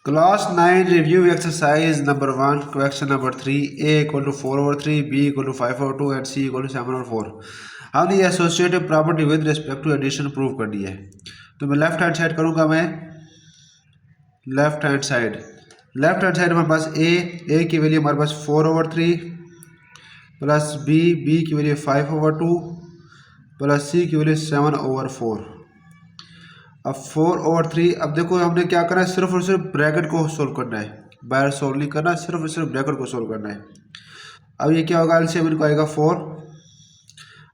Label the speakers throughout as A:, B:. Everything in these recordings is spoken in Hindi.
A: Class 9 review exercise number 1 question number 3 a equal to 4 over 3 b equal to 5 over 2 and c equal to 7 over 4 हमने ये associative property with respect to addition prove कर दी है। तो मैं लेफ्ट हैंड साइड करूँगा, मैं लेफ्ट हैंड साइड हमारे पास a की वैल्यू हमारे पास 4 over 3 प्लस b की वैल्यू 5 over 2 प्लस c की वैल्यू 7 over 4। अब 4 over 3, अब देखो हमने क्या करना है, सिर्फ और सिर्फ ब्रैकेट को सोल्व करना है, बाहर सोल्व नहीं करना, सिर्फ और सिर्फ ब्रैकेट को सोल्व करना है। अब ये क्या होगा, एलसीएम इनको आएगा 4।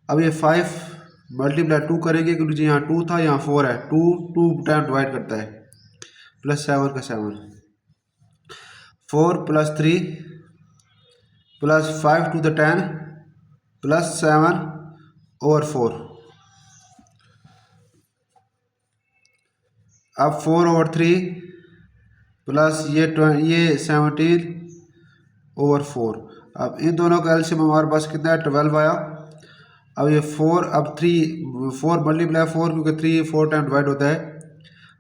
A: अब ये 5 मल्टीप्लाई 2 करेंगे क्योंकि यहाँ 2 था, यहाँ 4 है, 2 टाइम डिवाइड करता है, प्लस 7 का 7, 4 plus 3 plus 5 to the 10 plus 7 over 4। अब 4 over 3 प्लस ये 17 over 4। अब इन दोनों का एलसीएम हमारे पास कितना है, 12 आया। अब ये 4, अब 4 मल्टीप्लाई 4 क्योंकि 3 4 टाइम डिवाइड होता है,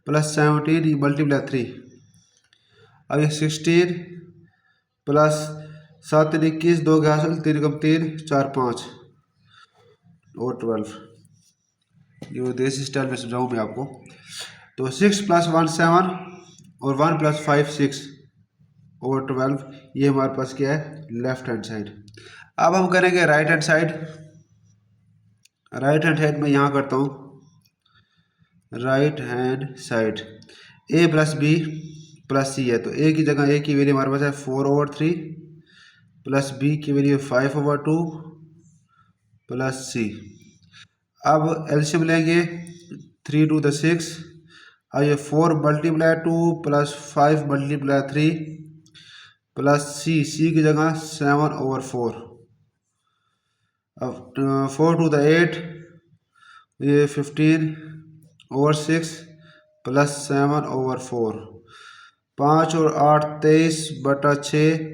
A: प्लस 17 मल्टीप्लाई 3। अब ये 16 प्लस 7 21 2 के हासिल 3 कम 3 4 5 और 12। ये देसी स्टाइल में समझाऊँ मैं आपको। तो 6 प्लस 1 7 और 1 प्लस 5 6 और 12, ये हमारे पास क्या है, लेफ्ट हैंड साइड। अब हम करेंगे right hand side. Right hand side में यहाँ करता हूँ, right hand side a plus b plus c है। तो a की जगह a की वैल्यू हमारे पास है 4 over 3 प्लस b की वैल्यू 5 over 2 प्लस c। अब एलसीएम लेंगे, 3 to the 6। अब ये 4 multiply 2 plus 5 multiply 3 plus c की जगह 7 over 4। अब 4 to the 8, ये 15 over 6 प्लस 7 over 4। 5 और 8 23 बटा 6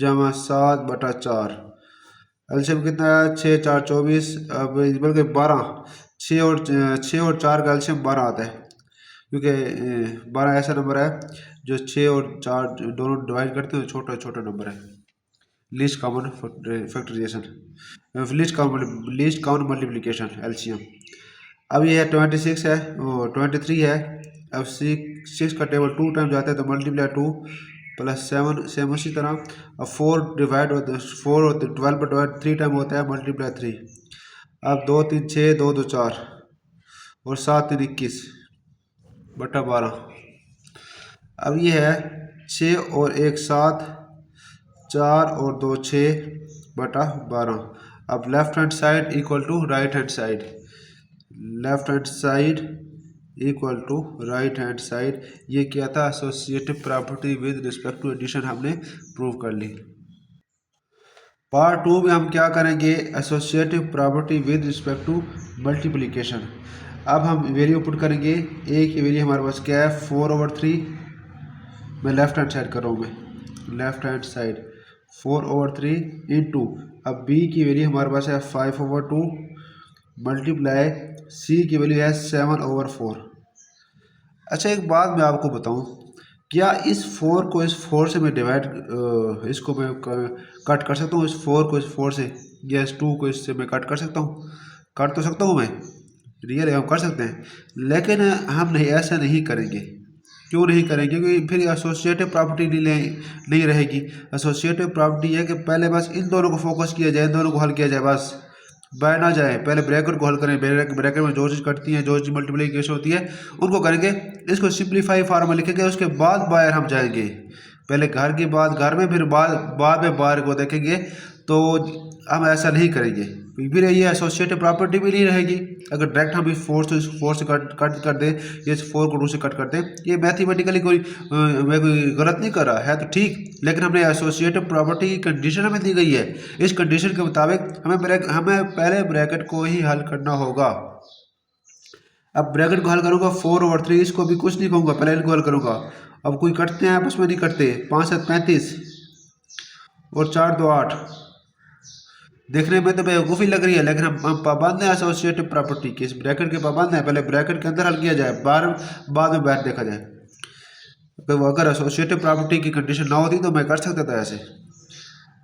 A: जमा 7 बटा 4। एलसीएम कितना है, 6 4 24, अब बल्कि 12, 6 और 4 का एलसीएम 12 आता है, क्योंकि 12 ऐसा नंबर है जो 6 और 4 दोनों डिवाइड करते हैं, छोटा छोटा नंबर है, least common factorization, least common multiplication LCM. अब ये है 26 है, 23 है। अब 6 का टेबल 2 टाइम जाता है तो मल्टीप्लाई 2 प्लस 7 सेम उसी तरह। अब 4 डिवाइड होता है, 4 और 12 पर डिवाइड 3 टाइम होता है, मल्टीप्लाई 3। अब 2 3 6 2 2 4 और 7 3 21 बटा 12। अब ये है 6 और 1 7, 4 और 2 6 बटा 12। अब left hand side equal to right hand side, left hand side equal to right hand side. ये क्या था, associative property with respect to addition हमने प्रूव कर ली। पार्ट 2 में हम क्या करेंगे, associative property with respect to multiplication. अब हम वैल्यू पुट करेंगे, a की वैल्यू हमारे पास क्या है 4 over 3, मैं लेफ्ट हैंड साइड कर रहा हूँ, मैं left hand side 4 over 3 into, अब b की वैल्यू हमारे पास है 5 over 2 मल्टीप्लाई c की वैल्यू है 7 over 4। अच्छा एक बात मैं आपको बताऊं, क्या इस 4 को इस 4 से मैं डिवाइड, इसको मैं कट कर सकता हूँ, इस 4 को इस 4 से, या इस 2 को इससे मैं कट कर सकता हूँ, कर तो सकता हूँ मैं, रियल हम कर सकते हैं, लेकिन हम नहीं, ऐसा नहीं करेंगे। क्यों नहीं करेंगे, क्योंकि फिर एसोसिएटिव प्रॉपर्टी नहीं रहेगी। एसोसिएटिव प्रॉपर्टी है कि पहले बस इन दोनों को फोकस किया जाए, इन दोनों को हल किया जाए, बस बाहर ना जाए, पहले ब्रैकेट को हल करें, ब्रैकेट में जो चीज़ कटती है, जो चीज़ मल्टीप्लिकेशन होती है उनको करेंगे, इसको सिंप्लीफाई फार्मूला लिखेंगे, उसके बाद बाहर हम जाएंगे। पहले घर की बात घर में, फिर बाद में बाहर को देखेंगे। तो हम ऐसा नहीं करेंगे, फिर ये एसोसिएटिव प्रॉपर्टी भी नहीं रहेगी। अगर डायरेक्ट हम इस 4 से कट कर दें, ये 4 को 2 से कट कर दें, ये मैथमेटिकली मैं कोई गलत नहीं कर रहा है तो ठीक, लेकिन हमने एसोसिएटिव प्रॉपर्टी की कंडीशन हमें दी गई है, इस कंडीशन के मुताबिक हमें पहले ब्रैकेट को ही हल करना होगा। अब ब्रैकेट को हल करूँगा 4 over 3, इसको भी कुछ नहीं कहूँगा, पहले इनको हल करूँगा। अब कोई कटते हैं आपस में, नहीं कटते, 5 7 35 और 4 2 8। देखने में तो बेवकूफ़ी लग रही है, लेकिन हम पाबंद है एसोसिएटिव प्रॉपर्टी के, इस ब्रैकेट के पाबंद है। पहले ब्रैकेट के अंदर हल किया जाए, बाद में बाहर देखा जाए। तो अगर एसोसिएटिव प्रॉपर्टी की कंडीशन ना होती तो मैं कर सकता था ऐसे।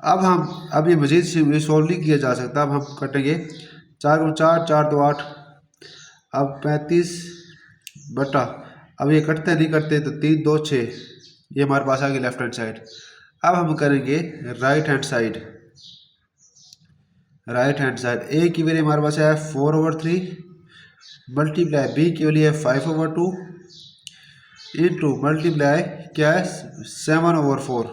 A: अब ये मज़ीद सॉल्व नहीं किया जा सकता। अब हम कटेंगे 4 को 4, 4 2 8, अब 35 बटा, अब ये कटते नहीं करते तो 3 2 6, ये हमारे पास आ गई लेफ्ट हैंड साइड। अब हम करेंगे right hand side. Right hand side A की वैल्यू हमारे पास है 4/3 मल्टीप्लाई बी की वैल्यू है 5/2 इंटू मल्टीप्लाई क्या है 7/4,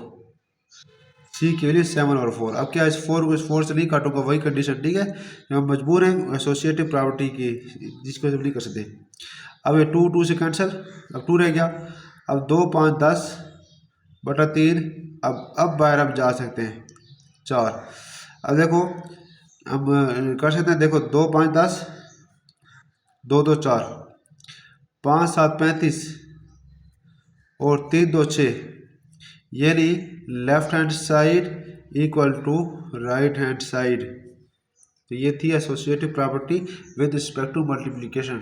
A: सी की वैल्यू 7/4। अब क्या इस 4 को इस 4 से नहीं काटूंगा, वही कंडीशन, ठीक है। हम मजबूर हैं एसोसिएटिव प्रॉपर्टी की, जिसको हम नहीं कर सकते। अब ये 2 2 से कैंसिल, अब 2 रह गया। अब 2 5 10 बटा 3, अब बाहर हम जा सकते हैं 4। अब देखो हम कर सकते हैं, देखो 2 5 10, 2 2 4, 5 7 35 और 3 2 6, यानी left hand side equal to right hand side. तो ये थी associative property with respect to multiplication.